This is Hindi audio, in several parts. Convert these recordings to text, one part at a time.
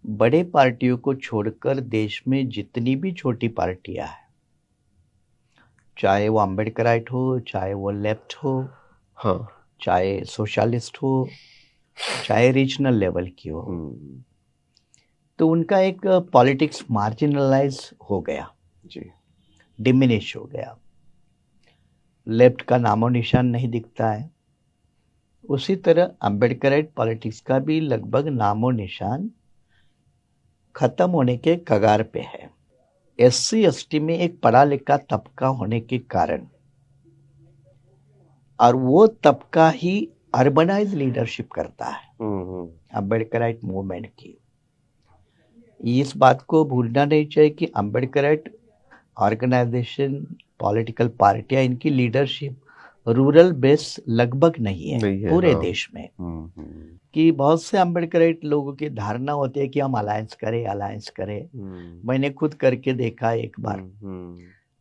बड़े पार्टियों को छोड़कर देश में जितनी भी छोटी पार्टियां हैं, चाहे वो अम्बेडकराइट हो, चाहे वो लेफ्ट हो, हाँ। चाहे सोशलिस्ट हो, चाहे रीजनल लेवल की हो, तो उनका एक पॉलिटिक्स मार्जिनलाइज हो गया जी। डिमिनिश हो गया। लेफ्ट का नामो निशान नहीं दिखता है। उसी तरह अम्बेडकराइट पॉलिटिक्स का भी लगभग नामो निशान खत्म होने के कगार पे है। एससी एसटी में एक पढ़ा लिखा तबका होने के कारण, और वो तबका ही अर्बनाइज लीडरशिप करता है अम्बेडकराइट मूवमेंट की। इस बात को भूलना नहीं चाहिए कि अम्बेडकराइट ऑर्गेनाइजेशन, पॉलिटिकल पार्टियां, इनकी लीडरशिप रूरल बेस लगभग नहीं है पूरे हाँ। देश में। कि बहुत से अम्बेडकराइट लोगों की धारणा होती है कि हम अलायंस करें। मैंने खुद करके देखा एक बार।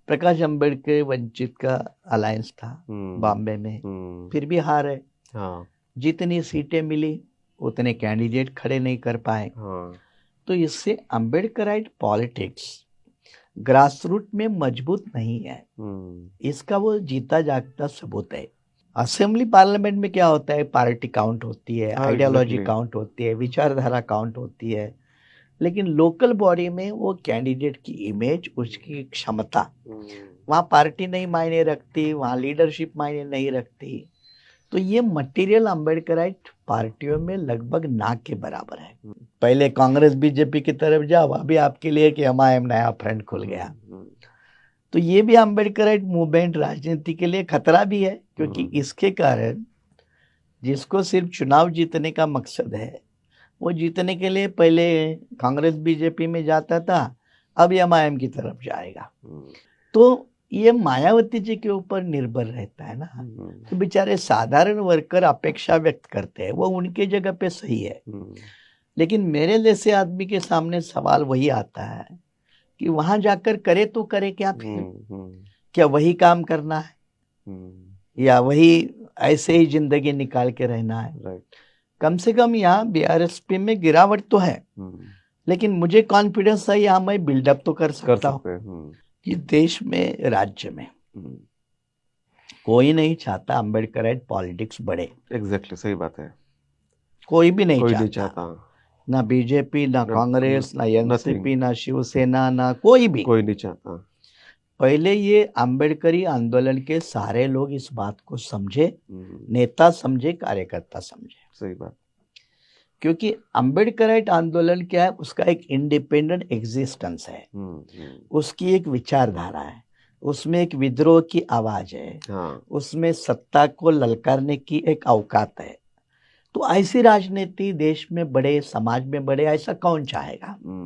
प्रकाश अम्बेडकर वंचित का अलायंस था बॉम्बे में, फिर भी हार है। हाँ। जितनी सीटें मिली उतने कैंडिडेट खड़े नहीं कर पाए। हाँ। तो इससे अम्बेडकराइट पॉलिटिक्स ग्रास रूट में मजबूत नहीं है। इसका वो जीता जागता सबूत है। असेंबली पार्लियामेंट में क्या होता है, पार्टी काउंट होती है, आइडियोलॉजी काउंट होती है, विचारधारा काउंट होती है। लेकिन लोकल बॉडी में वो कैंडिडेट की इमेज, उसकी क्षमता, वहाँ पार्टी नहीं मायने रखती, वहाँ लीडरशिप मायने नहीं रखती। तो ये मटेरियल अम्बेडकराइट पार्टियों में लगभग ना के बराबर है। पहले कांग्रेस बीजेपी की तरफ जाओ, अभी आपके लिए कि एमआईएम नया फ्रंट खुल गया। तो ये भी अम्बेडकराइट मूवमेंट राजनीति के लिए खतरा भी है, क्योंकि इसके कारण जिसको सिर्फ चुनाव जीतने का मकसद है, वो जीतने के लिए पहले कांग्रेस बीजेपी में जाता था, अब एमआईएम की तरफ जाएगा। तो ये मायावती जी के ऊपर निर्भर रहता है ना। तो बेचारे साधारण वर्कर अपेक्षा व्यक्त करते हैं, वो उनके जगह पे सही है। लेकिन मेरे जैसे आदमी के सामने सवाल वही आता है कि वहां जाकर करे तो करे क्या फिर? क्या वही काम करना है, या वही ऐसे ही जिंदगी निकाल के रहना है? कम से कम यहाँ बीआरएसपी में गिरावट तो है, लेकिन मुझे कॉन्फिडेंस है यहाँ मैं बिल्डअप तो कर सकता हूँ कि देश में, राज्य में कोई नहीं चाहता अम्बेडकराइट पॉलिटिक्स बढ़े। एग्जैक्टली, सही बात है। कोई भी नहीं कोई चाहता, नहीं चाहता। ना बीजेपी, ना कांग्रेस, ना एनसीपी, ना शिवसेना, ना कोई भी। कोई नहीं चाहता। पहले ये अम्बेडकरी आंदोलन के सारे लोग इस बात को समझे, नेता समझे, कार्यकर्ता समझे। सही बात। क्योंकि अम्बेडकराइट आंदोलन क्या है, उसका एक इंडिपेंडेंट एग्जिस्टेंस है, उसकी एक विचारधारा है, उसमें एक विद्रोह की आवाज है, उसमें सत्ता को ललकारने की एक औकात है। तो ऐसी राजनीति देश में बढ़े, समाज में बढ़े, ऐसा कौन चाहेगा?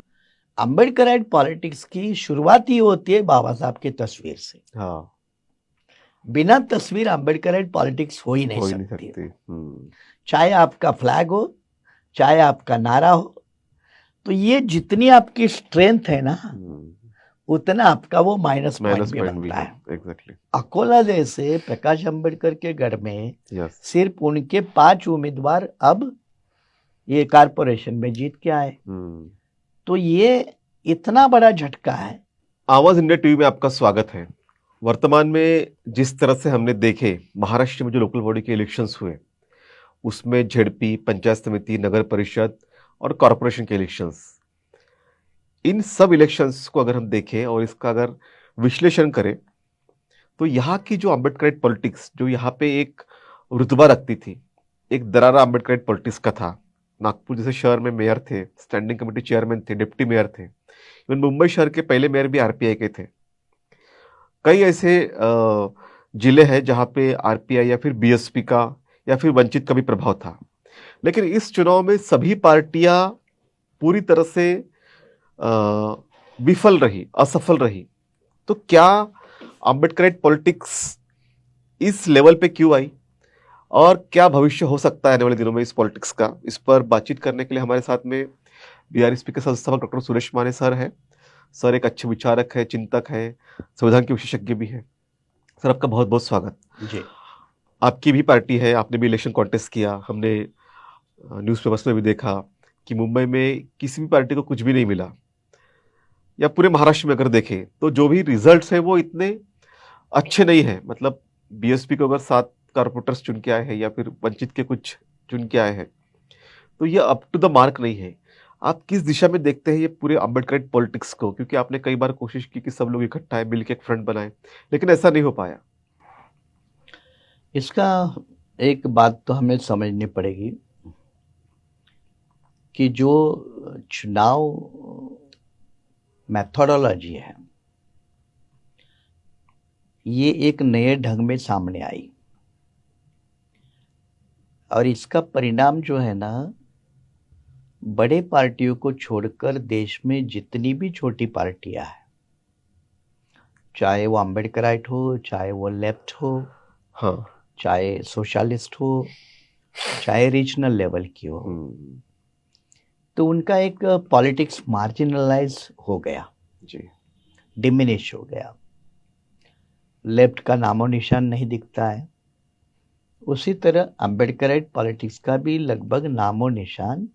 अम्बेडकराइट पॉलिटिक्स की शुरुआत ही होती है बाबा साहब की तस्वीर से। बिना तस्वीर अम्बेडकराइट पॉलिटिक्स हो ही नहीं सकती। चाहे आपका फ्लैग हो, चाहे आपका नारा हो। तो ये जितनी आपकी स्ट्रेंथ है ना, उतना आपका वो माइनस पॉइंट भी बनता है। एग्जैक्टली। अकोला जैसे प्रकाश अम्बेडकर के गढ़ में सिर्फ उनके 5 उम्मीदवार अब ये कारपोरेशन में जीत के आए। तो ये इतना बड़ा झटका है। आवाज इंडिया टीवी में आपका स्वागत है। वर्तमान में जिस तरह से हमने देखे महाराष्ट्र में जो लोकल बॉडी के इलेक्शंस हुए, उसमें झेडपी, पंचायत समिति, नगर परिषद और कॉरपोरेशन के इलेक्शंस, इन सब इलेक्शंस को अगर हम देखें और इसका अगर विश्लेषण करें, तो यहाँ की जो अम्बेडकराइट पॉलिटिक्स जो यहाँ पे एक रुतबा रखती थी, एक दरारा अम्बेडकराइट पॉलिटिक्स का था। नागपुर जैसे शहर में मेयर थे, स्टैंडिंग कमेटी चेयरमैन थे, डिप्टी मेयर थे। इवन मुंबई शहर के पहले मेयर भी आरपीआई के थे। कई ऐसे जिले हैं जहाँ पे आरपीआई या फिर बीएसपी का या फिर वंचित का भी प्रभाव था। लेकिन इस चुनाव में सभी पार्टियां पूरी तरह से विफल रही, असफल रही। तो क्या अम्बेडकराइट पॉलिटिक्स इस लेवल पे क्यों आई और क्या भविष्य हो सकता है आने वाले दिनों में इस पॉलिटिक्स का? इस पर बातचीत करने के लिए हमारे साथ में बीआरएसपी के संस्थापक डॉक्टर सुरेश माने सर है। सर एक अच्छे विचारक है, चिंतक है, संविधान के विशेषज्ञ भी है। सर आपका बहुत बहुत स्वागत जी। आपकी भी पार्टी है, आपने भी इलेक्शन कॉन्टेस्ट किया, हमने न्यूज़पेपर्स में भी देखा कि मुंबई में किसी भी पार्टी को कुछ भी नहीं मिला, या पूरे महाराष्ट्र में अगर देखें तो जो भी रिजल्ट्स हैं वो इतने अच्छे नहीं हैं। मतलब बीएसपी को अगर 7 कारपोरेटर्स चुन के आए हैं या फिर वंचित के कुछ चुन के आए हैं, तो ये अप टू द मार्क नहीं है। आप किस दिशा में देखते हैं ये पूरे अम्बेडकराइट पॉलिटिक्स को? क्योंकि आपने कई बार कोशिश की कि सब लोग इकट्ठा है, मिलकर एक फ्रंट बनाए, लेकिन ऐसा नहीं हो पाया। इसका एक बात तो हमें समझनी पड़ेगी कि जो चुनाव मेथोडोलॉजी है ये एक नए ढंग में सामने आई, और इसका परिणाम जो है ना, बड़े पार्टियों को छोड़कर देश में जितनी भी छोटी पार्टियां हैं, चाहे वो अम्बेडकराइट हो, चाहे वो लेफ्ट हो, हाँ, चाहे सोशलिस्ट हो, चाहे रीजनल लेवल की हो, तो उनका एक पॉलिटिक्स मार्जिनलाइज हो गया जी, डिमिनिश हो गया। लेफ्ट का नामो निशान नहीं दिखता है। उसी तरह अम्बेडकराइट पॉलिटिक्स का भी लगभग नामो निशान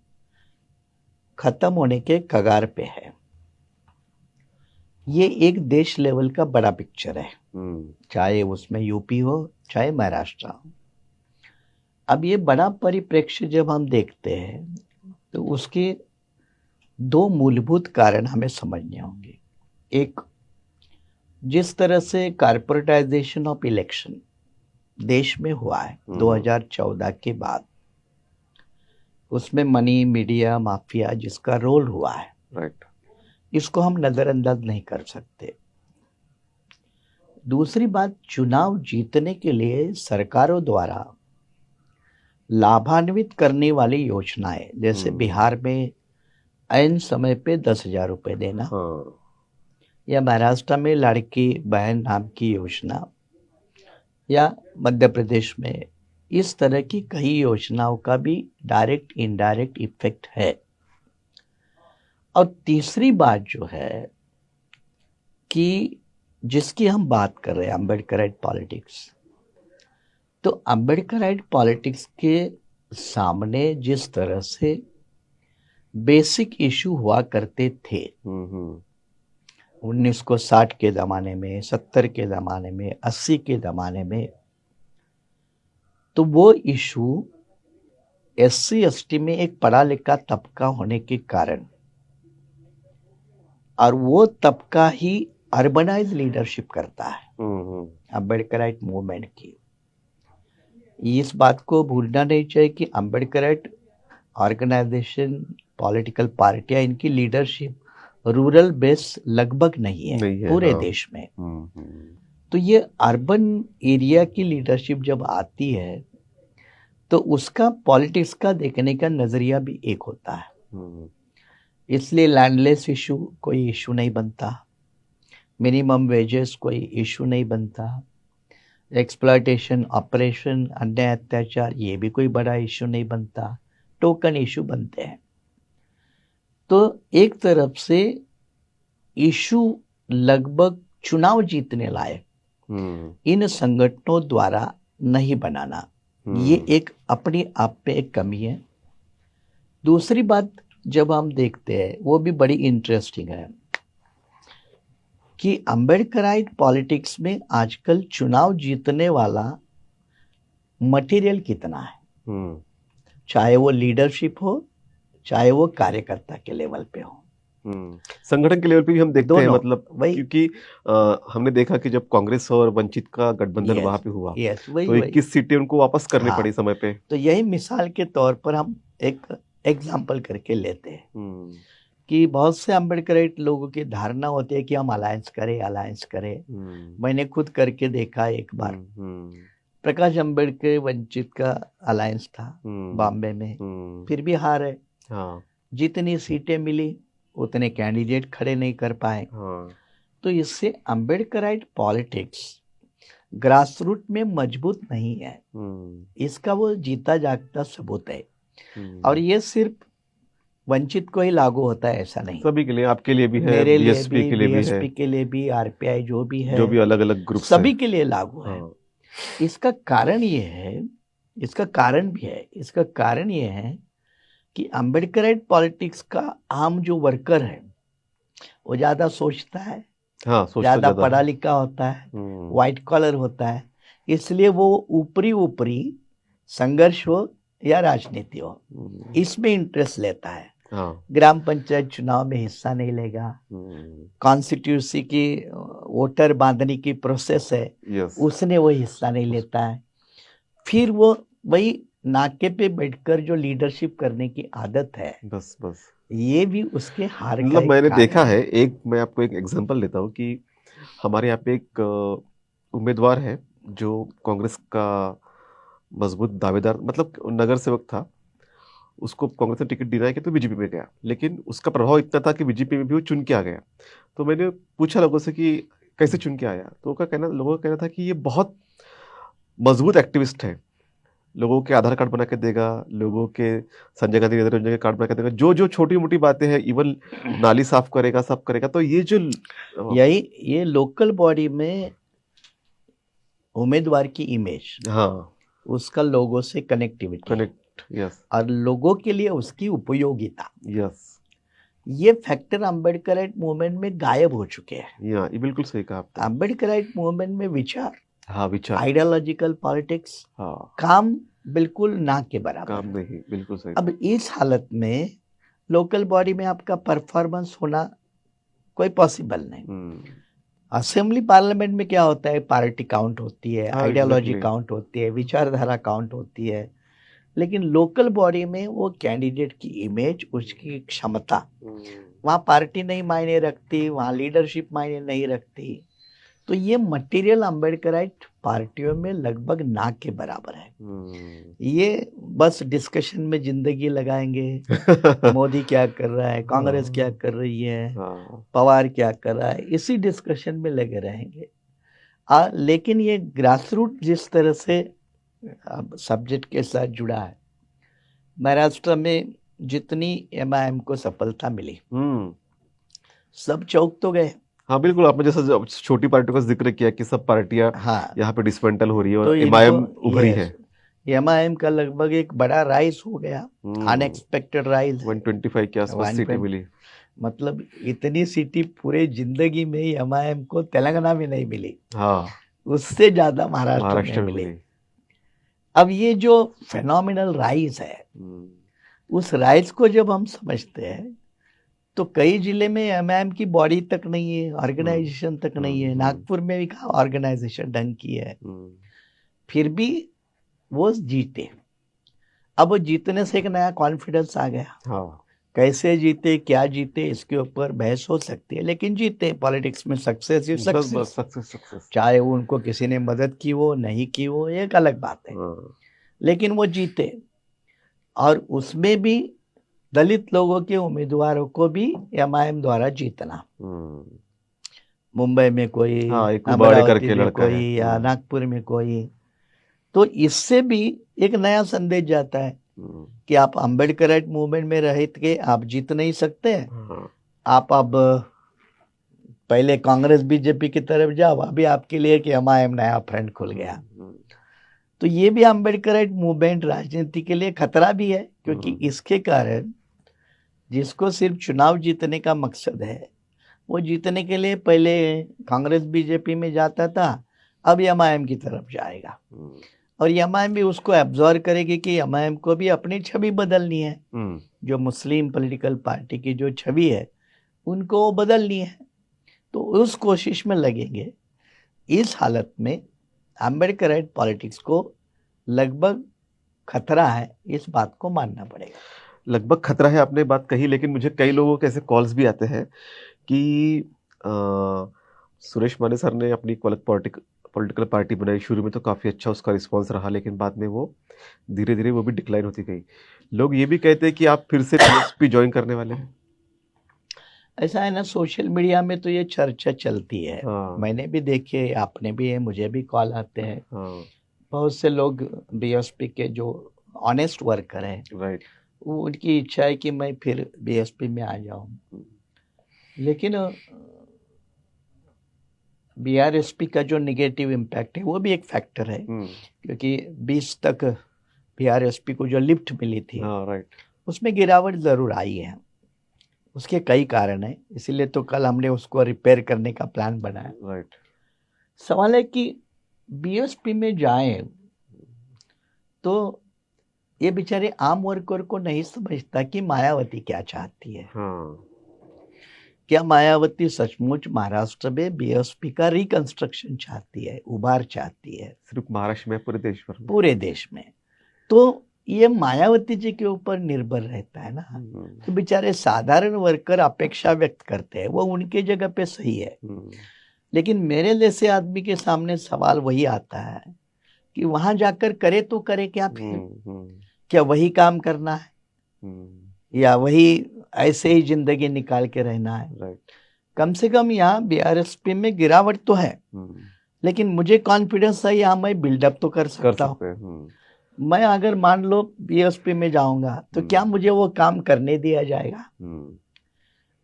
खत्म होने के कगार पे है। ये एक देश लेवल का बड़ा पिक्चर है, चाहे उसमें यूपी हो चाहे महाराष्ट्र हो। अब ये बड़ा परिप्रेक्ष्य जब हम देखते हैं तो उसके दो मूलभूत कारण हमें समझने होंगे। एक, जिस तरह से कारपोरेटाइजेशन ऑफ इलेक्शन देश में हुआ है 2014 के बाद, उसमें मनी, मीडिया, माफिया जिसका रोल हुआ है, राइट, इसको हम नजरअंदाज नहीं कर सकते। दूसरी बात, चुनाव जीतने के लिए सरकारों द्वारा लाभान्वित करने वाली योजनाएं, जैसे बिहार में ऐन समय पे 10,000 रुपए देना, या महाराष्ट्र में लाड़की बहन नाम की योजना, या मध्य प्रदेश में, इस तरह की कई योजनाओं का भी डायरेक्ट इनडायरेक्ट इफेक्ट है। और तीसरी बात जो है कि जिसकी हम बात कर रहे हैं, अम्बेडकराइट पॉलिटिक्स, तो अम्बेडकराइट पॉलिटिक्स के सामने जिस तरह से बेसिक इशू हुआ करते थे 1960 के ज़माने में, 70 के ज़माने में, 80 के ज़माने में, तो वो इशू SC ST में एक पढ़ा लिखा तबका होने के कारण, और वो तबका ही अर्बनाइज लीडरशिप करता है अम्बेडकराइट मूवमेंट की। इस बात को भूलना नहीं चाहिए कि अम्बेडकराइट ऑर्गेनाइजेशन, पॉलिटिकल पार्टियां, इनकी लीडरशिप रूरल बेस लगभग नहीं है पूरे देश में। तो ये अर्बन एरिया की लीडरशिप जब आती है तो उसका पॉलिटिक्स का देखने का नजरिया भी एक होता है। इसलिए लैंडलेस इशू कोई इशू नहीं बनता, मिनिमम वेजेस कोई इशू नहीं बनता, एक्सप्लॉयटेशन, ऑपरेशन, अन्याय, अत्याचार, ये भी कोई बड़ा इशू नहीं बनता, टोकन इशू बनते हैं। तो एक तरफ से इशू लगभग चुनाव जीतने लायक इन संगठनों द्वारा नहीं बनाना, ये एक अपनी आप में एक कमी है। दूसरी बात जब हम देखते हैं, वो भी बड़ी इंटरेस्टिंग है कि अम्बेडकराइट पॉलिटिक्स में आजकल चुनाव जीतने वाला मटेरियल कितना है, चाहे वो लीडरशिप हो, चाहे वो कार्यकर्ता के लेवल पे हो, संगठन के लेवल पे भी हम देखते हैं। मतलब वही, क्योंकि हमने देखा कि जब कांग्रेस और वंचित का गठबंधन वहां पे हुआ, तो 21 सीटें उनको वापस करनी पड़ी समय पे। तो यही मिसाल के तौर पर हम एक एग्जाम्पल करके लेते हैं कि बहुत से अम्बेडकराइट लोगों की धारणा होती है कि हम अलायंस करें। मैंने खुद करके देखा एक बार, प्रकाश अम्बेडकर वंचित का अलायंस था बॉम्बे में, फिर भी हार है। जितनी सीटें मिली उतने कैंडिडेट खड़े नहीं कर पाए। तो इससे अम्बेडकराइट पॉलिटिक्स ग्रासरूट में मजबूत नहीं है, इसका वो जीता जागता सबूत है। और ये सिर्फ वंचित को ही लागू होता है ऐसा नहीं, सभी के लिए, आपके लिए भी है, मेरे लिए BSP भी, के लिए भी है, BSP के लिए भी, RPI जो भी है, जो भी अलग अलग ग्रुप सभी के लिए लागू है। इसका कारण ये है, इसका कारण भी है, इसका कारण ये है कि अम्बेडकराइट पॉलिटिक्स का आम जो वर्कर है वो ज्यादा सोचता है, हाँ, सोचता ज्यादा ज्यादा पढ़ा है। लिखा होता है, व्हाइट कॉलर होता है, इसलिए वो ऊपरी ऊपरी संघर्ष हो या राजनीति हो इसमें इंटरेस्ट लेता है। हाँ, ग्राम पंचायत चुनाव में हिस्सा नहीं लेगा, कॉन्स्टिट्यूंसी की वोटर बांधने की प्रोसेस है यस, उसने वो हिस्सा नहीं लेता है। फिर वो वही नाके पे बैठकर जो लीडरशिप करने की आदत है बस बस। ये भी उसके हार का मतलब एक मैंने कारण देखा है, एक मैं आपको एक एग्जांपल देता हूँ कि हमारे यहाँ पे एक उम्मीदवार है जो कांग्रेस का मजबूत दावेदार, मतलब नगर सेवक था। उसको कांग्रेस ने टिकट दिलाया कि तो बीजेपी में गया, लेकिन उसका प्रभाव इतना था कि बीजेपी में भी वो चुन के आ गया। तो मैंने पूछा लोगों से कि कैसे चुन के आया, तो लोगों का कहना था कि ये बहुत मजबूत एक्टिविस्ट है, लोगों के आधार कार्ड बना के देगा, लोगों के संजय गांधी नगर के कार्ड बना के देगा, जो जो छोटी मोटी बातें हैं, इवन नाली साफ करेगा, सब करेगा। तो ये जो यही ये लोकल बॉडी में उम्मीदवार की इमेज, हाँ, उसका लोगों से कनेक्टिविटी कनेक्ट, यस और लोगों के लिए उसकी उपयोगिता, यस, ये फैक्टर अम्बेडकराइट मूवमेंट में गायब हो चुके हैं। ये बिल्कुल सही कहा आपने। अम्बेडकराइट मूवमेंट में विचार, हाँ, विचार, आइडियोलॉजिकल पॉलिटिक्स, हाँ, काम बिल्कुल ना के बराबर। काम नहीं, बिल्कुल सही। अब इस हालत में लोकल बॉडी में आपका परफॉर्मेंस होना कोई पॉसिबल नहीं। असेंबली पार्लियामेंट में क्या होता है, पार्टी काउंट होती है, हाँ, आइडियोलॉजी एग्जैक्टली। काउंट होती है, विचारधारा काउंट होती है, लेकिन लोकल बॉडी में वो कैंडिडेट की इमेज, उसकी क्षमता, वहाँ पार्टी नहीं मायने रखती, वहाँ लीडरशिप मायने नहीं रखती। तो ये मटेरियल अम्बेडकराइट पार्टियों में लगभग ना के बराबर है। ये बस डिस्कशन में जिंदगी लगाएंगे, मोदी क्या कर रहा है, कांग्रेस क्या कर रही है, पवार क्या कर रहा है, इसी डिस्कशन में लगे रहेंगे। लेकिन ये ग्रासरूट जिस तरह से अब सब्जेक्ट के साथ जुड़ा है, महाराष्ट्र में जितनी एमआईएम को सफलता मिली सब चौक तो गए। हाँ, बिल्कुल, आपने जैसा छोटी पार्टियों का जिक्र किया कि सब पार्टियां हाँ, यहाँ पे डिसमेंटल हो रही है तो और इनको एमआईएम उभरी है। एमआईएम का लगभग एक बड़ा राइज हो गया, अनएक्सपेक्टेड राइज, 125 के आसपास सीटें मिली। मतलब इतनी सीटें पूरे जिंदगी में एमआईएम को तेलंगाना में नहीं मिली, हाँ, उससे ज्यादा महाराष्ट्र में मिली। अब ये जो फेनोमिनल राइज है, उस राइज को जब हम समझते हैं तो कई जिले में एमआईएम की बॉडी तक नहीं है, ऑर्गेनाइजेशन तक नहीं है। नागपुर में भी कहा ऑर्गेनाइजेशन ढंग की है, फिर भी वो जीते। अब वो जीतने से एक नया कॉन्फिडेंस आ गया। हाँ, कैसे जीते, क्या जीते, इसके ऊपर बहस हो सकती है, लेकिन जीते। पॉलिटिक्स में सक्सेस ही सक्सेस, चाहे वो उनको किसी ने मदद की हो नहीं की हो, एक अलग बात है, लेकिन वो जीते। और उसमें भी दलित लोगों के उम्मीदवारों को भी एमआईएम द्वारा जीतना, मुंबई में कोई, अमरावती में कोई, या नागपुर में कोई, तो इससे भी एक नया संदेश जाता है कि आप अम्बेडकराइट मूवमेंट में रह के आप जीत नहीं सकते। आप अब पहले कांग्रेस बीजेपी की तरफ जाओ, अभी आपके लिए कि एमआईएम नया फ्रंट खुल गया। तो ये भी अम्बेडकराइट मूवमेंट राजनीति के लिए खतरा भी है, क्योंकि इसके कारण जिसको सिर्फ चुनाव जीतने का मकसद है, वो जीतने के लिए पहले कांग्रेस बीजेपी में जाता था, अब एमआईएम की तरफ जाएगा। और एमआईएम भी उसको एब्जॉर्व करेगी कि एमआईएम को भी अपनी छवि बदलनी है, जो मुस्लिम पॉलिटिकल पार्टी की जो छवि है उनको वो बदलनी है, तो उस कोशिश में लगेंगे। इस हालत में अम्बेडकराइट पॉलिटिक्स को लगभग खतरा है, इस बात को मानना पड़ेगा। लगभग खतरा है, आपने बात कही, लेकिन मुझे कई लोगों के ऐसे कॉल्स भी आते हैं कि सुरेश माने सर ने अपनी पॉलिटिकल पार्टी बनाई, शुरू में तो काफ़ी अच्छा उसका रिस्पांस रहा, लेकिन बाद में वो धीरे धीरे वो भी डिक्लाइन होती गई। लोग ये भी कहते हैं कि आप फिर से बीएसपी ज्वाइन करने वाले हैं। ऐसा है ना, सोशल मीडिया में तो ये चर्चा चलती है। मैंने भी देखे, आपने भी है, मुझे भी कॉल आते हैं। बहुत से लोग बीएसपी के जो ऑनेस्ट वर्कर हैं, राइट, वो उनकी इच्छा है कि मैं फिर बीएसपी में आ जाऊं, लेकिन बीआरएसपी का जो निगेटिव इम्पैक्ट है वो भी एक फैक्टर है, क्योंकि 20 तक बीआरएसपी को जो लिफ्ट मिली थी, उसमें गिरावट जरूर आई है। उसके कई कारण हैं, इसीलिए तो कल हमने उसको रिपेयर करने का प्लान बनाया। राइट। सवाल है कि बीएसपी में जाएं तो ये बेचारे आम वर्कर को नहीं समझता कि मायावती क्या चाहती है। हाँ। क्या मायावती सचमुच महाराष्ट्र में बीएसपी का रिकंस्ट्रक्शन चाहती है, उभार चाहती है? सिर्फ महाराष्ट्र में, पूरे देश भर में। पूरे देश में। तो ये मायावती जी के ऊपर निर्भर रहता है ना। तो बेचारे साधारण वर्कर अपेक्षा व्यक्त करते हैं, वो उनके जगह पे सही है। लेकिन मेरे जैसे आदमी के सामने सवाल वही आता है कि वहां जाकर करे तो करे क्या फिर? क्या वही काम करना है या वही ऐसे ही जिंदगी निकाल के रहना है? राइट। कम से कम यहाँ बीआरएसपी में गिरावट तो है, लेकिन मुझे कॉन्फिडेंस है यहाँ मैं बिल्डअप तो कर सकता हूँ। मैं अगर मान लो बीएसपी में जाऊंगा तो क्या मुझे वो काम करने दिया जाएगा?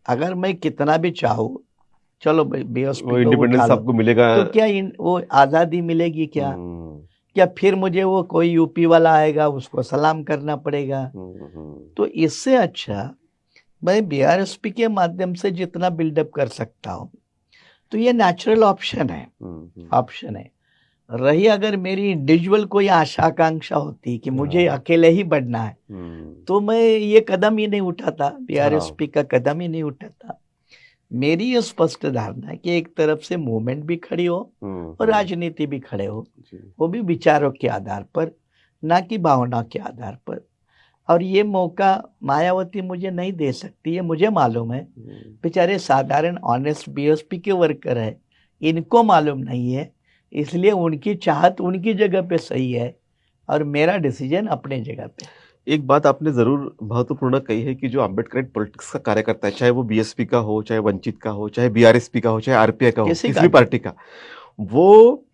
अगर मैं कितना भी चाहूँ, चलो बीएसपी इंडिपेंडेंस आपको मिलेगा तो क्या वो आजादी मिलेगी क्या? क्या फिर मुझे वो कोई यूपी वाला आएगा उसको सलाम करना पड़ेगा? तो इससे अच्छा मैं बीआरएसपी के माध्यम से जितना बिल्डअप कर सकता हूँ तो ये नेचुरल ऑप्शन है। रही अगर मेरी इंडिविजुअल कोई आशा आकांक्षा होती कि मुझे अकेले ही बढ़ना है तो मैं ये कदम ही नहीं उठाता, बीआरएसपी का कदम ही नहीं उठाता। मेरी ये स्पष्ट धारणा है कि एक तरफ से मूवमेंट भी खड़ी हो और राजनीति भी खड़े हो, वो भी विचारों के आधार पर, ना कि भावना के आधार पर। और ये मौका मायावती मुझे नहीं दे सकती, ये मुझे मालूम है। बेचारे साधारण ऑनेस्ट बीएसपी के वर्कर है, इनको मालूम नहीं है, इसलिए उनकी चाहत उनकी जगह पे सही है और मेरा डिसीजन अपने जगह पे। एक बात आपने जरूर महत्वपूर्ण कही है कि जो अम्बेडकराइट पॉलिटिक्स का कार्यकर्ता है, चाहे वो बीएसपी का हो, चाहे वंचित का हो, चाहे बीआरएसपी का हो, चाहे आरपीआई का हो, किसी भी पार्टी का, वो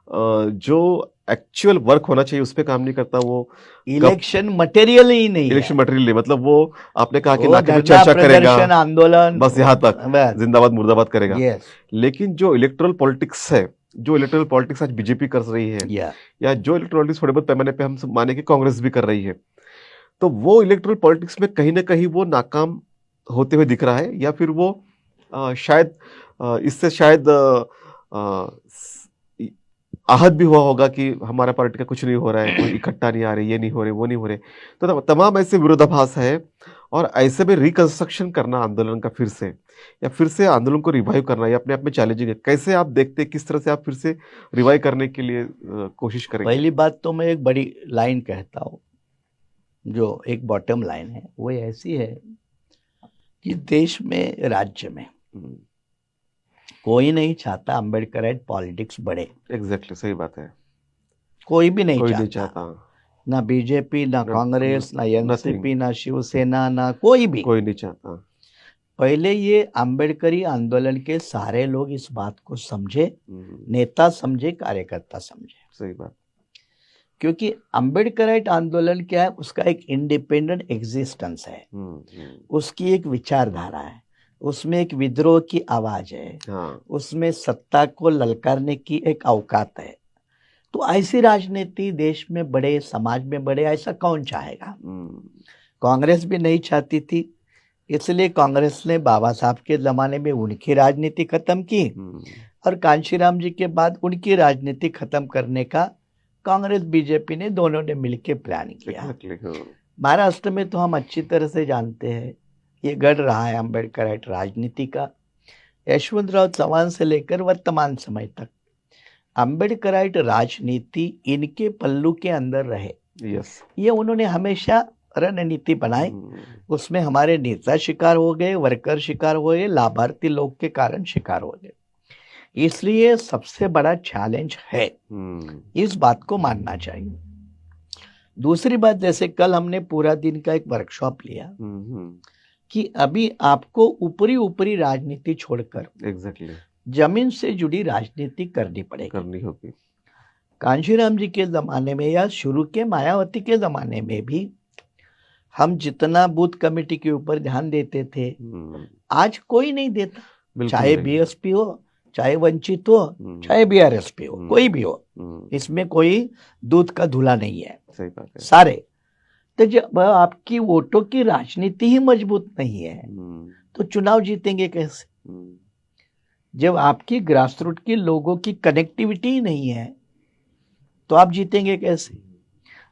जो एक्चुअल वर्क होना चाहिए उस पर काम नहीं करता। वो इलेक्शन मटेरियल ही नहीं, इलेक्शन मटेरियल नहीं, मतलब वो आपने कहा कि नाके में चर्चा करेगा, आंदोलन, बस यहाँ तक, जिंदाबाद मुर्दाबाद करेगा। लेकिन जो इलेक्टोरल पॉलिटिक्स है, जो इलेक्टोरल पॉलिटिक्स आज बीजेपी कर रही है, या जो इलेक्टोरल पॉलिटिक्स थोड़े बहुत पैमाने पे हम माने कि कांग्रेस भी कर रही है, तो वो इलेक्टोरल पॉलिटिक्स में कहीं ना कहीं वो नाकाम होते हुए दिख रहा है। या फिर वो शायद इससे शायद आहत भी हुआ होगा कि हमारा पार्टी का कुछ नहीं हो रहा है, कोई इकट्ठा नहीं आ रही, ये नहीं हो रहे, वो नहीं हो रहे। तो तमाम ऐसे विरोधाभास है और ऐसे में रिकंस्ट्रक्शन करना आंदोलन का फिर से, या फिर से आंदोलन को रिवाइव करना, ये अपने आप में चैलेंजिंग है। कैसे आप देखते हैं, किस तरह से आप फिर से रिवाइव करने के लिए कोशिश करेंगे? पहली बात तो मैं एक बड़ी लाइन कहता हूँ, जो एक बॉटम लाइन है, वो ऐसी है कि देश में, राज्य में कोई नहीं चाहता अम्बेडकराइट पॉलिटिक्स बढ़े। एग्जैक्टली, सही बात है। कोई भी नहीं चाहता। ना बीजेपी, ना कांग्रेस, ना एनसीपी, ना शिवसेना, ना कोई नहीं चाहता। पहले ये अम्बेडकरी आंदोलन के सारे लोग इस बात को समझे, नेता समझे, कार्यकर्ता समझे। सही बात। क्योंकि अम्बेडकराइट आंदोलन क्या है, उसका एक इंडिपेंडेंट एग्जिस्टेंस है, उसकी एक विचारधारा है, उसमें एक विद्रोह की आवाज है, उसमें सत्ता को ललकारने की एक औकात है। तो ऐसी राजनीति देश में बढ़े, समाज में बढ़े, ऐसा कौन चाहेगा? कांग्रेस भी नहीं चाहती थी, इसलिए कांग्रेस ने बाबा साहब के जमाने में उनकी राजनीति खत्म की और कांशीराम जी के बाद उनकी राजनीति खत्म करने का कांग्रेस बीजेपी ने दोनों ने मिलकर प्लान किया। महाराष्ट्र में तो हम अच्छी तरह से जानते हैं, ये गढ़ रहा है अम्बेडकराइट राजनीति का। यशवंतराव चौहान से लेकर वर्तमान समय तक अम्बेडकराइट राजनीति इनके पल्लू के अंदर रहे। ये उन्होंने हमेशा रणनीति बनाई, उसमें हमारे नेता शिकार हो गए, वर्कर शिकार हो गए, लाभार्थी लोग के कारण शिकार हो गए। इसलिए सबसे बड़ा चैलेंज है, इस बात को मानना चाहिए। दूसरी बात, जैसे कल हमने पूरा दिन का एक वर्कशॉप लिया कि अभी आपको ऊपरी ऊपरी राजनीति छोड़कर जमीन से जुड़ी राजनीति करनी होगी। कांशीराम जी के जमाने में या शुरू के मायावती के जमाने में भी हम जितना बूथ कमेटी के ऊपर ध्यान देते थे, आज कोई नहीं देता। चाहे बीएसपी हो, चाहे वंचित हो, चाहे बीआरएसपी हो, कोई भी हो, इसमें कोई दूध का धुला नहीं है। सही बात है। सारे तो जब आपकी वोटों की राजनीति ही मजबूत नहीं है तो चुनाव जीतेंगे कैसे? जब आपकी ग्रासरूट के लोगों की कनेक्टिविटी ही नहीं है तो आप जीतेंगे कैसे?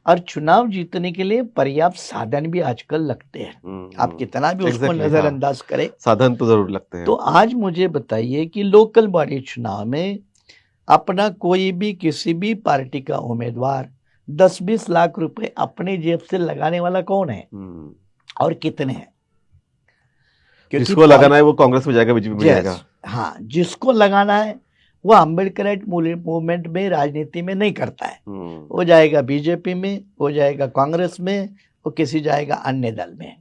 और चुनाव जीतने के लिए पर्याप्त साधन भी आजकल लगते हैं, आप कितना भी उसको नजरअंदाज करें, साधन तो जरूर लगते हैं। तो आज मुझे बताइए कि लोकल बॉडी चुनाव में अपना कोई भी किसी भी पार्टी का उम्मीदवार 10-20 लाख रुपए अपने जेब से लगाने वाला कौन है और कितने हैं? जिसको लगाना है वो कांग्रेस में जाएगा, बीजेपी में जाएगा। हाँ, जिसको लगाना है वो अम्बेडकराइट मूवमेंट में, राजनीति में नहीं करता है, वो जाएगा बीजेपी में, वो जाएगा कांग्रेस में, वो किसी जाएगा अन्य दल में।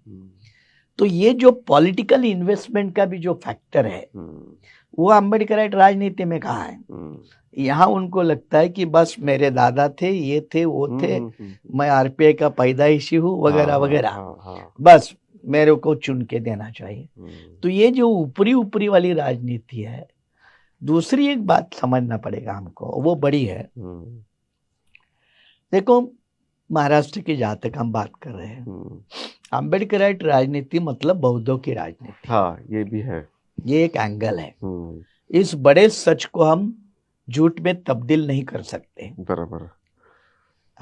तो ये जो पॉलिटिकल इन्वेस्टमेंट का भी जो फैक्टर है वो अम्बेडकराइट राजनीति में कहाँ है? यहाँ उनको लगता है कि बस मेरे दादा थे, ये थे, वो थे, मैं आरपीआई का पैदाइशी हूँ वगैरह वगैरह, बस मेरे को चुन के देना चाहिए। तो ये जो ऊपरी ऊपरी वाली राजनीति है। दूसरी एक बात समझना पड़ेगा हमको, वो बड़ी है। देखो, महाराष्ट्र की जहां तक हम बात कर रहे हैं, अम्बेडकराइट राजनीति मतलब बौद्धों की राजनीति। हाँ, ये भी है, ये एक एंगल है। इस बड़े सच को हम झूठ में तब्दील नहीं कर सकते। बराबर।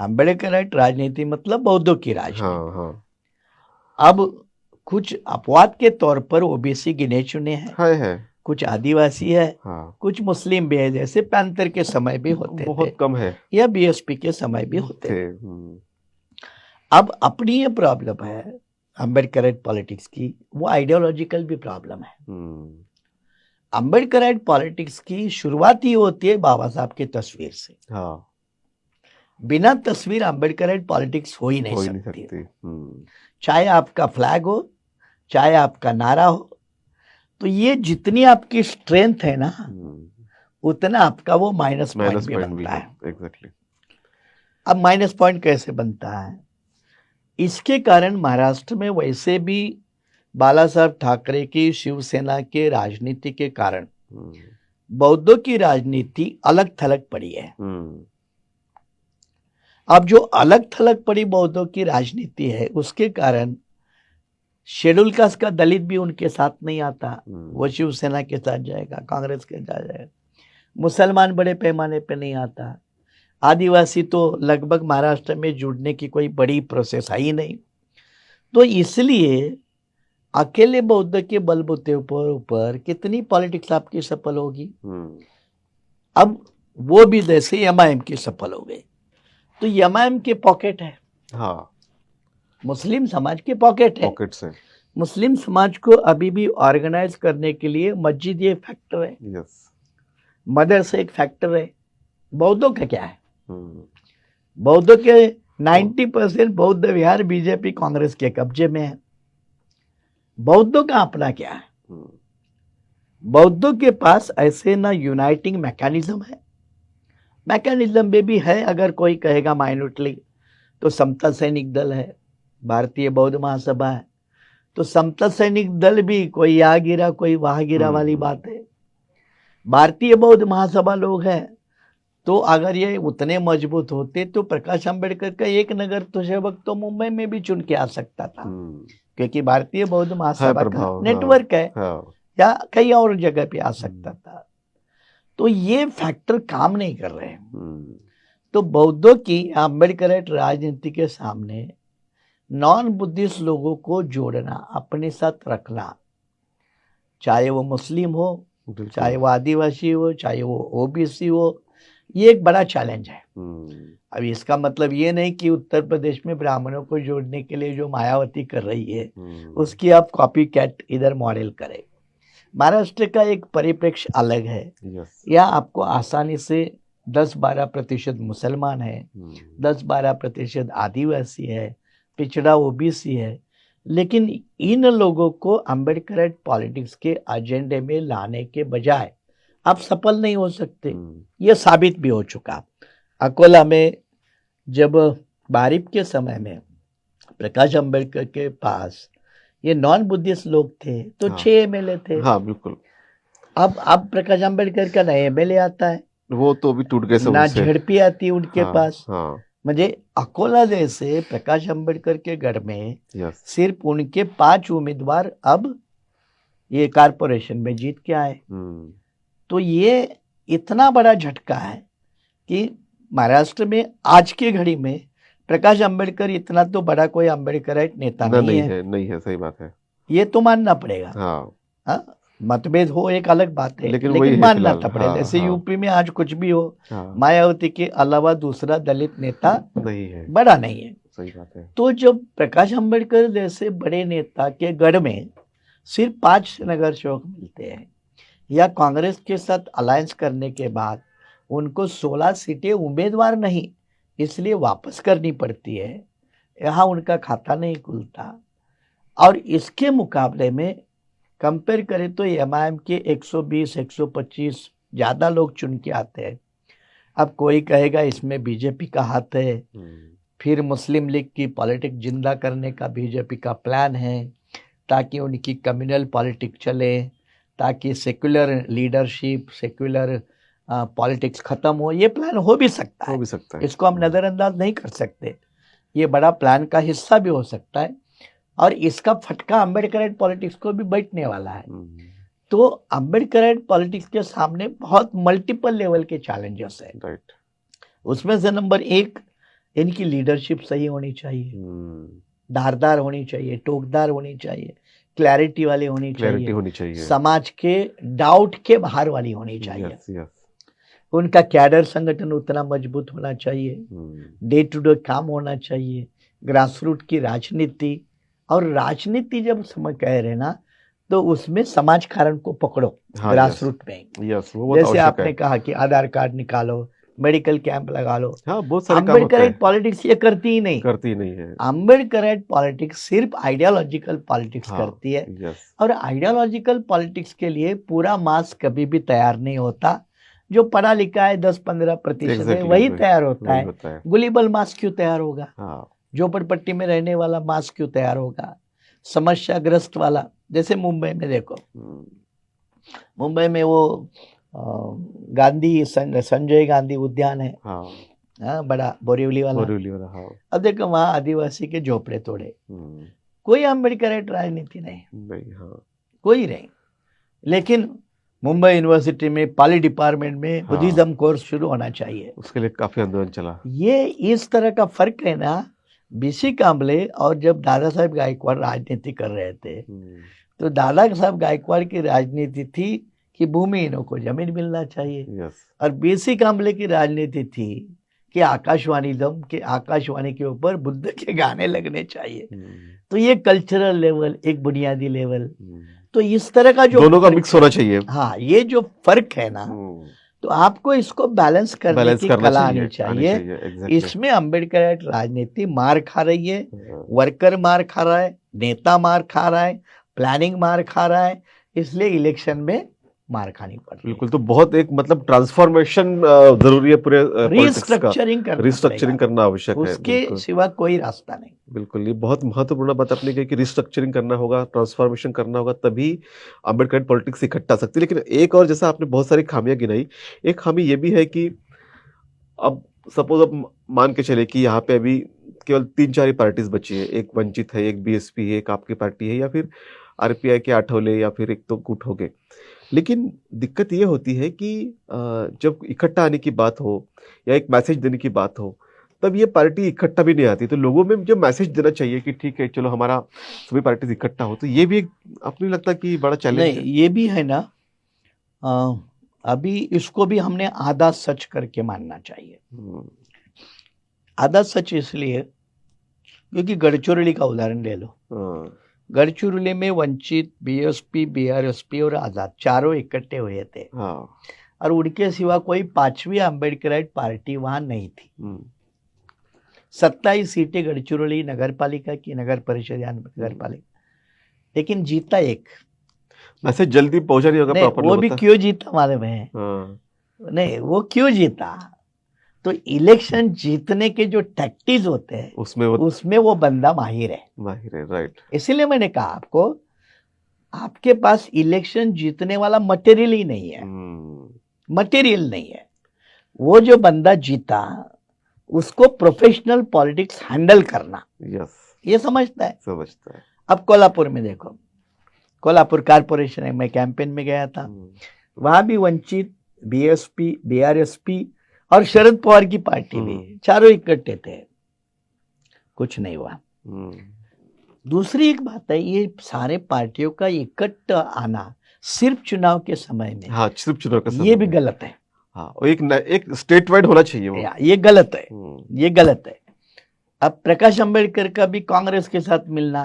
अम्बेडकराइट राजनीति मतलब बौद्धों की राजनीति। हाँ, हाँ। अब कुछ अपवाद के तौर पर ओबीसी गिने चुने हैं, है। कुछ आदिवासी है, हाँ। कुछ मुस्लिम भी है, जैसे पैंथर के समय भी होते बहुत थे, कम है, या बीएसपी के समय भी होते थे। अब अपनी ये प्रॉब्लम है अम्बेडकराइट पॉलिटिक्स की, वो आइडियोलॉजिकल भी प्रॉब्लम है। अम्बेडकराइट पॉलिटिक्स की शुरुआत ही होती है बाबा साहब की तस्वीर से। हाँ। बिना तस्वीर अम्बेडकराइट पॉलिटिक्स हो ही नहीं सकती। चाहे आपका फ्लैग हो, चाहे आपका नारा हो, तो ये जितनी आपकी स्ट्रेंथ है ना, उतना आपका वो माइनस पॉइंट भी बनता है। एग्जैक्टली। अब माइनस पॉइंट कैसे बनता है? इसके कारण महाराष्ट्र में वैसे भी बाला साहब ठाकरे की शिवसेना के राजनीति के कारण बौद्धों की राजनीति अलग थलग पड़ी है। अब जो अलग थलग पड़ी बौद्धों की राजनीति है, उसके कारण शेड्यूल कास्ट का दलित भी उनके साथ नहीं आता, वो शिवसेना के साथ जाएगा, कांग्रेस के साथ जाएगा। मुसलमान बड़े पैमाने पे नहीं आता, आदिवासी तो लगभग महाराष्ट्र में जुड़ने की कोई बड़ी प्रोसेस आई नहीं। तो इसलिए अकेले बौद्ध के बलबूते ऊपर कितनी पॉलिटिक्स आपकी सफल होगी? अब वो भी जैसे एमआईएम की सफल हो गई, तो एमआईएम के पॉकेट है, हाँ, मुस्लिम समाज के पॉकेट है। पॉकेट से मुस्लिम समाज को अभी भी ऑर्गेनाइज करने के लिए मस्जिद एक फैक्टर है, यस, मदरसा एक फैक्टर है। बौद्धों का क्या है? बौद्धों के 90% बौद्ध विहार बीजेपी कांग्रेस के कब्जे में है। बौद्धों का अपना क्या है? बौद्धों के पास ऐसे ना यूनाइटिंग मैकेनिज्म है, मैकेनिज्म में भी है, अगर कोई कहेगा माइनॉरिटी, तो समता सैनिक दल है, भारतीय बौद्ध महासभा है, तो समता सैनिक दल भी कोई यहाँ गिरा कोई वहां गिरा वाली बात है। भारतीय बौद्ध महासभा लोग हैं, तो अगर ये उतने मजबूत होते तो प्रकाश अंबेडकर का एक नगर तो सेवक तो मुंबई में भी चुन के आ सकता था, क्योंकि भारतीय बौद्ध महासभा का नेटवर्क है, या कई और जगह पे आ सकता था। तो ये फैक्टर काम नहीं कर रहे हैं। तो बौद्धों की अम्बेडकराइट राजनीति के सामने नॉन बुद्धिस्ट लोगों को जोड़ना, अपने साथ रखना, चाहे वो मुस्लिम हो, चाहे वो आदिवासी हो, चाहे वो ओबीसी हो, ये एक बड़ा चैलेंज है। अब इसका मतलब ये नहीं कि उत्तर प्रदेश में ब्राह्मणों को जोड़ने के लिए जो मायावती कर रही है उसकी आप कॉपी कैट इधर मॉडल करें। महाराष्ट्र का एक परिप्रेक्ष्य अलग है। यहाँ आपको आसानी से 10-12% मुसलमान है, 10-12% आदिवासी है, पिछड़ा ओबीसी है, लेकिन इन लोगों को अम्बेडकराइट पॉलिटिक्स के एजेंडे में लाने के बजाय आप सफल नहीं हो सकते। ये साबित भी हो चुका। अकोला में जब बारिप के समय में प्रकाश अंबेडकर के पास ये नॉन बुद्धिस्ट लोग थे तो 6 एमएलए थे। हाँ, बिल्कुल। अब प्रकाश अंबेडकर का नया एमएलए आता है, वो तो भी टूट गए सब, ना झड़पी आती उनके पास, म्हणजे अकोला जैसे प्रकाश आंबेडकर के गढ़ में यस सिर्फ उनके 5 उम्मीदवार अब ये कारपोरेशन में जीत के आए। तो ये इतना बड़ा झटका है कि महाराष्ट्र में आज की घड़ी में प्रकाश आंबेडकर इतना तो बड़ा कोई आंबेडकराइट नेता नहीं है। नहीं है, सही बात है। ये तो मानना पड़ेगा। हाँ मतभेद हो एक अलग बात है, लेकिन वही है मानना फिलहाल। तो पड़ेगा। हाँ, जैसे हाँ। यूपी में आज कुछ भी हो, हाँ, मायावती के अलावा दूसरा दलित नेता नहीं है, बड़ा नहीं है। सही बात है। तो जब प्रकाश आंबेडकर जैसे बड़े नेता के गढ़ में सिर्फ 5 नगर सेवक मिलते हैं, या कांग्रेस के साथ अलायंस करने के बाद उनको 16 सीटें उम्मीदवार नहीं इसलिए वापस करनी पड़ती है, यहाँ उनका खाता नहीं खुलता। और इसके मुकाबले में कंपेयर करें तो एमआईएम के 120 125 ज्यादा लोग चुन के आते हैं। अब कोई कहेगा इसमें बीजेपी का हाथ है, फिर मुस्लिम लीग की पॉलिटिक्स जिंदा करने का बीजेपी का प्लान है ताकि उनकी कम्युनल पॉलिटिक्स चले, ताकि सेक्युलर लीडरशिप, सेक्युलर पॉलिटिक्स खत्म हो। ये प्लान हो भी सकता है, इसको हम नजरअंदाज नहीं कर सकते। ये बड़ा प्लान का हिस्सा भी हो सकता है और इसका फटका अम्बेडकराइट पॉलिटिक्स को भी बैठने वाला है। तो अम्बेडकराइट पॉलिटिक्स के सामने बहुत मल्टीपल लेवल के चैलेंजेस है। राइट। उसमें से नंबर 1, इनकी लीडरशिप सही होनी चाहिए, धारदार होनी चाहिए, टोकदार होनी चाहिए, क्लैरिटी वाली होनी चाहिए, समाज के डाउट के बाहर वाली होनी चाहिए। उनका कैडर संगठन उतना मजबूत होना चाहिए, डे टू डे काम होना चाहिए, ग्रासरूट की राजनीति। और राजनीति जब कह रहे ना तो उसमें समाज कारण को पकड़ो। हाँ, ग्रासरूट में जैसे आपने कहा कि आधार कार्ड निकालो, मेडिकल कैंप लगा लो। हाँ, बहुत सारे अम्बेडकराइट पॉलिटिक्स ये करती ही नहीं है। अम्बेडकराइट पॉलिटिक्स सिर्फ आइडियोलॉजिकल पॉलिटिक्स करती है। और आइडियोलॉजिकल पॉलिटिक्स के लिए पूरा मास कभी भी तैयार नहीं होता। जो पढ़ा लिखा है 10-15% है वही तैयार होता है। गुलीबल मास क्यों तैयार होगा? झोपड़पट्टी में रहने वाला मास क्यों तैयार होगा? समस्याग्रस्त वाला, जैसे मुंबई में देखो, मुंबई में वो गांधी संजय गांधी उद्यान है। बड़ा बोरीवली वाला। अब देखो वहां आदिवासी के झोपड़े तोड़े, कोई अम्बेडकराइट राजनीति नहीं। कोई नहीं। लेकिन मुंबई यूनिवर्सिटी में पॉली डिपार्टमेंट में बुद्धिज्म कोर्स शुरू होना चाहिए। उसके लिए काफी आंदोलन चला। ये इस तरह का फर्क है ना बीसी कांबले और जब दादा साहब गायकवाड़ राजनीति कर रहे थे। तो दादा साहब गायकवाड़ की राजनीति थी कि भूमिहीनों को जमीन मिलना चाहिए। और बीसी कांबले की राजनीति थी कि आकाशवाणी के ऊपर बुद्ध के गाने लगने चाहिए। तो ये कल्चरल लेवल, एक बुनियादी लेवल, तो इस तरह का जो दोनों का मिक्स होना चाहिए। हाँ, ये जो फर्क है ना, तो आपको इसको बैलेंस करने की कला आनी चाहिए। इसमें अम्बेडकराइट राजनीति मार खा रही है, वर्कर मार खा रहा है, नेता मार खा रहा है, प्लानिंग मार खा रहा है, इसलिए इलेक्शन में मार खानी पड़ रही है। बिल्कुल। तो बहुत एक मतलब ट्रांसफॉर्मेशन जरूरी है, पूरे रिस्ट्रक्चरिंग करना आवश्यक है, उसके सिवा कोई रास्ता नहीं। बिल्कुल, ये बहुत महत्वपूर्ण बात आपने कही कि रिस्ट्रक्चरिंग करना होगा, ट्रांसफॉर्मेशन करना होगा, तभी अम्बेडकराइट पॉलिटिक्स इकट्ठा सकती है। लेकिन एक और, जैसा आपने बहुत सारी खामियां गिनाई, एक खामी ये भी है कि अब सपोज अब मान के चले कि यहाँ पे अभी केवल 3-4 ही पार्टीज बची है, एक वंचित है, एक बीएसपी है, एक आपकी पार्टी है, या फिर आरपीआई के आठवले, या फिर एक तो गुट हो गए। लेकिन दिक्कत ये होती है कि जब इकट्ठा आने की बात हो या एक मैसेज देने की बात हो, तब ये पार्टी इकट्ठा भी नहीं आती। तो लोगों में जो मैसेज देना चाहिए कि ठीक है चलो हमारा सभी पार्टीज इकट्ठा हो, तो ये भी आपको नहीं लगता कि बड़ा चैलेंज है? ये भी है ना, अभी इसको भी हमने आधा सच करके मानना चाहिए। आधा सच इसलिए क्योंकि गढ़चिरौली का उदाहरण ले लो। गढ़चिरौली में वंचित, बीएसपी, बीआरएसपी और आजाद चारों इकट्ठे हुए थे। और उनके सिवा कोई 5वीं अम्बेडकराइट पार्टी वहां नहीं थी। 27 सीटें गढ़चिरौली नगर पालिका की, नगर परिषद या नगर पालिका, लेकिन जीता एक। मैसेज जल्दी पहुंचा नहीं होगा प्रॉपर। वो भी क्यों जीता मालूम है? नहीं, वो क्यों जीता? तो इलेक्शन जीतने के जो टैक्टिक्स होते हैं उसमें वो बंदा माहिर है। राइट। इसीलिए मैंने कहा आपको, आपके पास इलेक्शन जीतने वाला मटेरियल ही नहीं है। मटेरियल नहीं है। वो जो बंदा जीता उसको प्रोफेशनल पॉलिटिक्स हैंडल करना, यस, ये समझता है। समझता है। अब कोल्हापुर में देखो, कोल्हापुर कारपोरेशन है, मैं कैंपेन में गया था, वहां भी वंचित, बीएसपी, बीआरएसपी और शरद पवार की पार्टी भी, चारों इकट्ठे थे, कुछ नहीं हुआ। दूसरी एक बात है, ये सारे पार्टियों का इकट्ठा आना सिर्फ चुनाव के समय में, हाँ, सिर्फ चुनाव का समय ये भी में। गलत है। हाँ, और एक स्टेट वाइड होना चाहिए वो। ये गलत है, ये गलत है। अब प्रकाश अंबेडकर का भी कांग्रेस के साथ मिलना,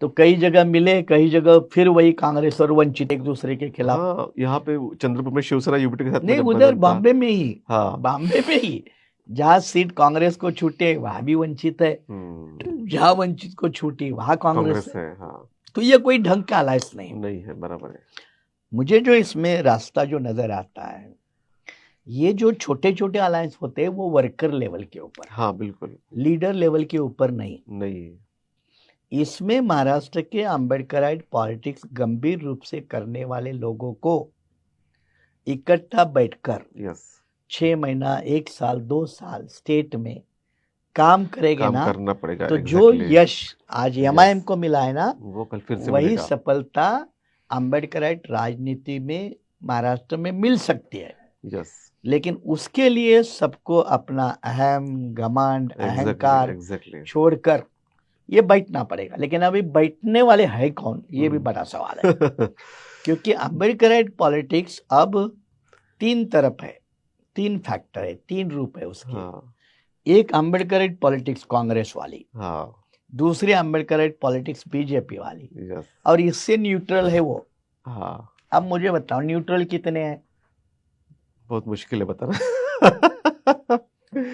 तो कई जगह मिले, कई जगह फिर वही कांग्रेस और वंचित एक दूसरे के खिलाफ। हाँ, यहाँ पे चंद्रपुर में शिवसेना यूबीटी के साथ नहीं, में उधर बदलता। बॉम्बे में ही, हाँ, बॉम्बे में ही जहाँ सीट कांग्रेस को छूटे वहां भी वंचित है, जहाँ वंचित को छूटी वहां कांग्रेस है। हाँ, तो ये कोई ढंग का अलायंस नहीं। नहीं है, बराबर है। मुझे जो इसमें रास्ता जो नजर आता है, ये जो छोटे छोटे अलायंस होते हैं वो वर्कर लेवल के ऊपर, हाँ बिल्कुल, लीडर लेवल के ऊपर नहीं। नहीं, इसमें महाराष्ट्र के अंबेडकराइट पॉलिटिक्स गंभीर रूप से करने वाले लोगों को इकट्ठा बैठकर यस, 6 महीना, 1 साल, 2 साल स्टेट में काम करेंगे काम ना, करना पड़ेगा। तो जो exactly, यश आज एमआईएम को मिला है ना, वो कल फिर से वही मिलेगा। सफलता अंबेडकराइट राजनीति में महाराष्ट्र में मिल सकती है। यस, लेकिन उसके लिए सबको अपना अहम, घमंड, अहंकार एग्जैक्टली, छोड़कर ये बैठना पड़ेगा। लेकिन अभी बैठने वाले है कौन, ये भी बड़ा सवाल है। क्योंकि अंबेडकराइट पॉलिटिक्स अब 3 तरफ है, 3 फैक्टर है, 3 रूप है उसके। हाँ, एक अंबेडकराइट पॉलिटिक्स कांग्रेस वाली, हाँ, दूसरी अंबेडकराइट पॉलिटिक्स बीजेपी वाली, यस, और इससे न्यूट्रल है वो। हाँ, अब मुझे बताओ न्यूट्रल कितने हैं? बहुत मुश्किल है बताना।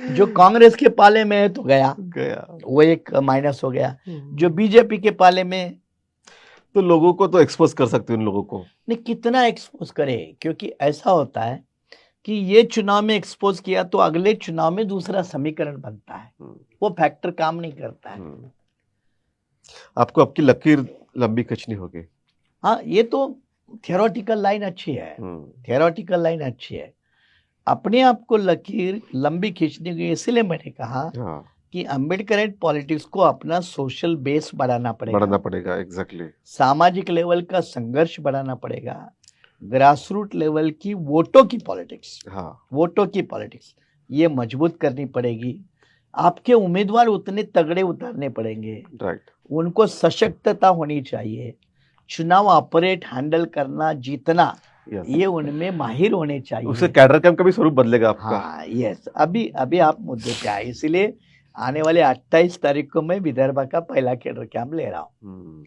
जो कांग्रेस के पाले में है तो गया, वो एक माइनस हो गया। जो बीजेपी के पाले में, तो लोगों को तो एक्सपोज कर सकते हैं, उन लोगों को नहीं, कितना एक्सपोज करे? क्योंकि ऐसा होता है कि ये चुनाव में एक्सपोज किया तो अगले चुनाव में दूसरा समीकरण बनता है, वो फैक्टर काम नहीं करता है। आपको आपकी लकीर लंबी खींचनी होगी। हाँ, ये तो थियोरेटिकल लाइन अच्छी है, थियोरेटिकल लाइन अच्छी है। अपने आप को लकीर लंबी खींचने की, इसलिए मैंने कहा कि अंबेडकराइट पॉलिटिक्स को अपना सोशल बेस बढ़ाना पड़ेगा, एग्जैक्टली, सामाजिक लेवल का संघर्ष बढ़ाना पड़ेगा, ग्रास रूट लेवल की वोटों की पॉलिटिक्स, वोटों की पॉलिटिक्स ये मजबूत करनी पड़ेगी। आपके उम्मीदवार उतने तगड़े उतारने पड़ेंगे, राइट, उनको सशक्तता होनी चाहिए, चुनाव ऑपरेट हैंडल करना, जीतना, ये उनमें माहिर होने चाहिए। उससे कैडर कैंप का भी स्वरूप बदलेगा आपका। हाँ, यस। अभी आप मुद्दे पे आए, इसलिए आने वाले 28 तारीख को मैं विदर्भ का पहला कैडर कैंप ले रहा हूँ।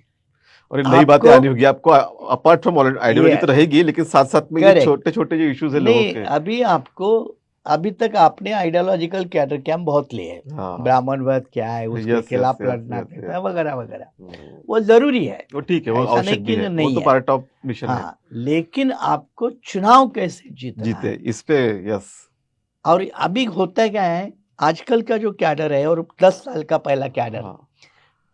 और नई बातें आनी होगी आपको, अपार्ट फ्रॉम आइडियोलॉजी तो रहेगी, लेकिन साथ साथ में ये छोटे छोटे जो इश्यूज है लोगों के। अभी आपको, अभी तक आपने आइडियोलॉजिकल कैडर कैंप बहुत लिए, ब्राह्मणवाद क्या है, उसके खिलाफ लड़ना वगैरह वगैरह, वो जरूरी है, वो ठीक है, वो आवश्यक भी है, वो तो पार्ट ऑफ मिशन है। लेकिन आपको चुनाव कैसे जीते, इस पे यस। और अभी होता क्या है, आजकल का जो कैडर है और 10 साल का पहला कैडर,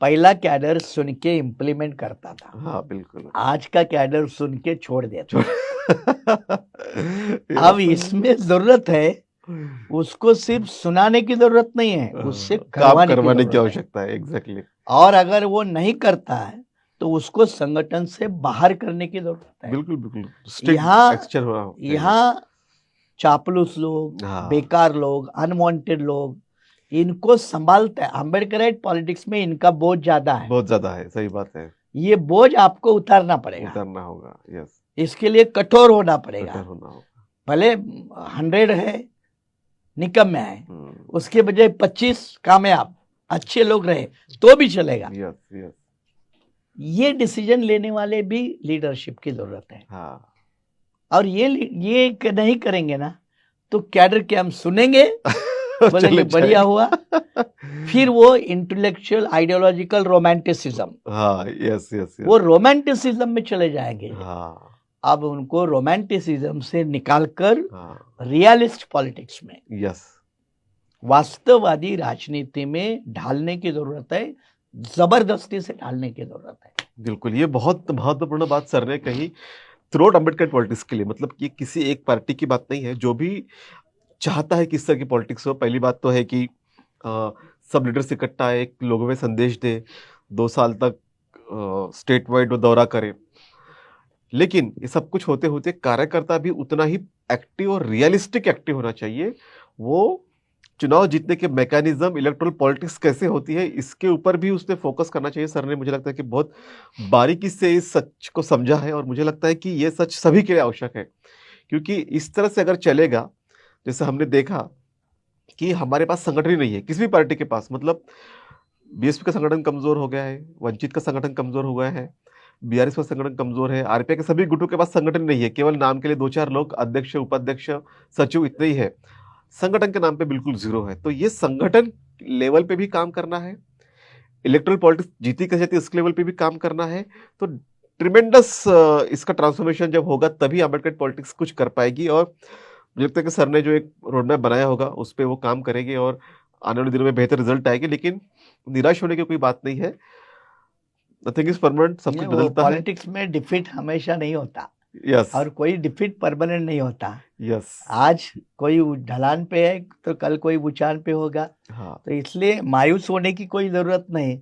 पहला कैडर सुन के इम्प्लीमेंट करता था। हाँ बिल्कुल। आज का कैडर सुन के छोड़ देता। अब इसमें जरूरत है, उसको सिर्फ सुनाने की जरूरत नहीं है, उससे करवाने की आवश्यकता है। एग्जैक्टली। और अगर वो नहीं करता है तो उसको संगठन से बाहर करने की जरूरत है। बिल्कुल बिल्कुल। यहाँ चापलूस लोग, बेकार लोग, अनवांटेड लोग, इनको संभालता है। अंबेडकराइट पॉलिटिक्स में इनका बोझ ज्यादा है, बहुत ज्यादा है, सही बात है। ये बोझ आपको उतारना पड़ेगा, उतारना होगा, यस। इसके लिए कठोर होना पड़ेगा। भले 100 है निकम्मे है, उसके बजाय 25 कामयाब अच्छे लोग रहे तो भी चलेगा। Yes yes. ये डिसीजन लेने वाले भी लीडरशिप की जरूरत है। और ये नहीं करेंगे ना तो कैडर के हम सुनेंगे, बोलेंगे बढ़िया हुआ, फिर वो intellectual ideological romanticism, yes yes, वो रोमांटिसिज्म में चले जाएंगे। अब उनको रोमांटिसिज्म से निकालकर रियलिस्ट पॉलिटिक्स में, यस, वास्तववादी राजनीति में ढालने की जरूरत है, जबरदस्ती से ढालने की जरूरत है। बिल्कुल, ये बहुत महत्वपूर्ण बात सर ने कही थ्रू आउट अम्बेडकर पॉलिटिक्स के लिए। मतलब कि किसी एक पार्टी की बात नहीं है, जो भी चाहता है किस तरह की पॉलिटिक्स हो। पहली बात तो है कि सब लीडर्स इकट्ठा आए, लोगों में संदेश दे, 2 साल तक स्टेट वाइड वो दौरा करे। लेकिन ये सब कुछ होते होते कार्यकर्ता भी उतना ही एक्टिव और रियलिस्टिक एक्टिव होना चाहिए। वो चुनाव जीतने के मैकेनिज्म, इलेक्टोरल पॉलिटिक्स कैसे होती है, इसके ऊपर भी उसने फोकस करना चाहिए। सर ने मुझे लगता है कि बहुत बारीकी से इस सच को समझा है, और मुझे लगता है कि ये सच सभी के लिए आवश्यक है। क्योंकि इस तरह से अगर चलेगा, जैसे हमने देखा कि हमारे पास संगठन ही नहीं है किसी भी पार्टी के पास। मतलब बीएसपी का संगठन कमजोर हो गया है, वंचित का संगठन कमजोर हो गया है, बीआरएस का संगठन कमजोर है, आरपीआई के सभी गुटों के पास संगठन नहीं है। केवल नाम के लिए 2-4 लोग, अध्यक्ष, उपाध्यक्ष, सचिव, इतने ही है। संगठन के नाम पे बिल्कुल जीरो है। तो ये संगठन लेवल पे भी काम करना है, इलेक्टोरल पॉलिटिक्स जीती कैसे जाती है उसके लेवल पे भी काम करना है। तो ट्रिमेंडस इसका ट्रांसफॉर्मेशन जब होगा तभी अम्बेडकर पॉलिटिक्स कुछ कर पाएगी। और मुझे लगता है कि सर ने जो एक रोड मैप बनाया होगा उस पर वो काम करेंगे और आने वाले दिनों में बेहतर रिजल्ट आएंगे। लेकिन निराश होने की कोई बात नहीं है। नथिंग इज परमानेंट, सब कुछ वो बदलता है। पॉलिटिक्स में डिफीट हमेशा नहीं होता, यस, और कोई डिफीट परमानेंट नहीं होता। यस, आज कोई ढलान पे है तो कल कोई ऊंचान पे होगा। हाँ, तो इसलिए मायूस होने की कोई जरूरत नहीं।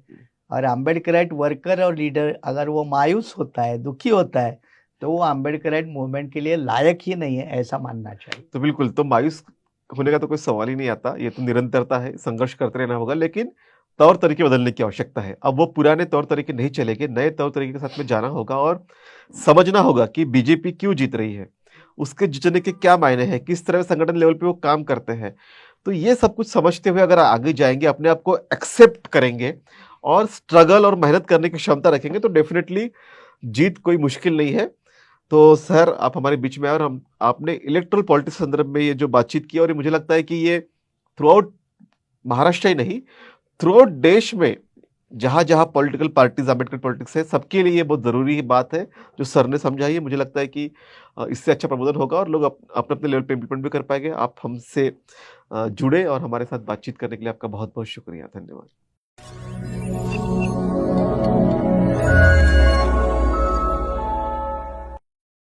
और अम्बेडकराइट वर्कर और लीडर अगर वो मायूस होता है, दुखी होता है, तो वो अम्बेडकराइट मूवमेंट के लिए लायक ही नहीं है, ऐसा मानना चाहिए। तो बिल्कुल, तो मायूस होने का तो कोई सवाल ही नहीं आता। ये तो निरंतरता है, संघर्ष करते रहना होगा। लेकिन तौर तरीके बदलने की आवश्यकता है। अब वो पुराने तौर तरीके नहीं चलेंगे, नए तौर तरीके के साथ में जाना होगा और समझना होगा कि बीजेपी क्यों जीत रही है, उसके जीतने के क्या मायने हैं, किस तरह संगठन लेवल पे वो काम करते हैं। तो ये सब कुछ समझते हुए अगर आगे जाएंगे, अपने आप को एक्सेप्ट करेंगे और स्ट्रगल और मेहनत करने की क्षमता रखेंगे, तो डेफिनेटली जीत कोई मुश्किल नहीं है। तो सर, आप हमारे बीच में आए और हम आपने इलेक्टोरल पॉलिटिक्स संदर्भ में ये जो बातचीत की, और ये मुझे लगता है कि ये थ्रू आउट महाराष्ट्र ही नहीं, थ्रू आउट देश में जहां जहां पॉलिटिकल पार्टीज, अम्बेडकर पॉलिटिक्स है, सबके लिए ये बहुत जरूरी बात है जो सर ने समझाई है। मुझे लगता है कि इससे अच्छा प्रबोधन होगा और लोग अपने अपने लेवल पे इम्प्लीमेंट भी कर पाएंगे। आप हमसे जुड़े और हमारे साथ बातचीत करने के लिए आपका बहुत बहुत शुक्रिया, धन्यवाद।